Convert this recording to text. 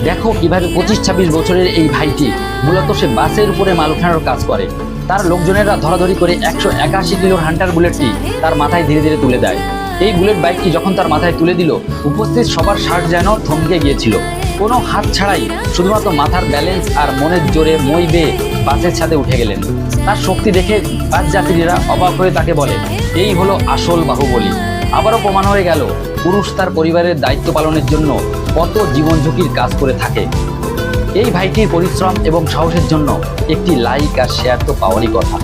দেখো কিভাবে 25-26 বছরের এই ভাইটি মূলত সে বাসের উপরে মাল উঠানোর কাজ করে। তার লোকজনেরা ধরাধরি করে 181 কিলোর হান্টার বুলেটটি তার মাথায় ধীরে ধীরে তুলে দেয়। এই বুলেট বাইকটি যখন তার মাথায় তুলে দিল, উপস্থিত সবার শ্বাস যেন থমকে গিয়েছিল। কোনো হাত ছাড়াই শুধুমাত্র মাথার ব্যালেন্স আর মনের জোরে মই বেয়ে বাসের ছাদে উঠে গেলেন। তার শক্তি দেখে বাস যাত্রীরা অবাক হয়ে তাকে বলে, এই হলো আসল বাহুবলী। আবারও প্রমাণ হয়ে গেল পুরুষ তার পরিবারের দায়িত্ব পালনের জন্য কত জীবন ঝুঁকির কাজ করে থাকে। এই ভাইটির পরিশ্রম এবং সাহসের জন্য একটি লাইক আর শেয়ার তো পাওয়ারই কথা।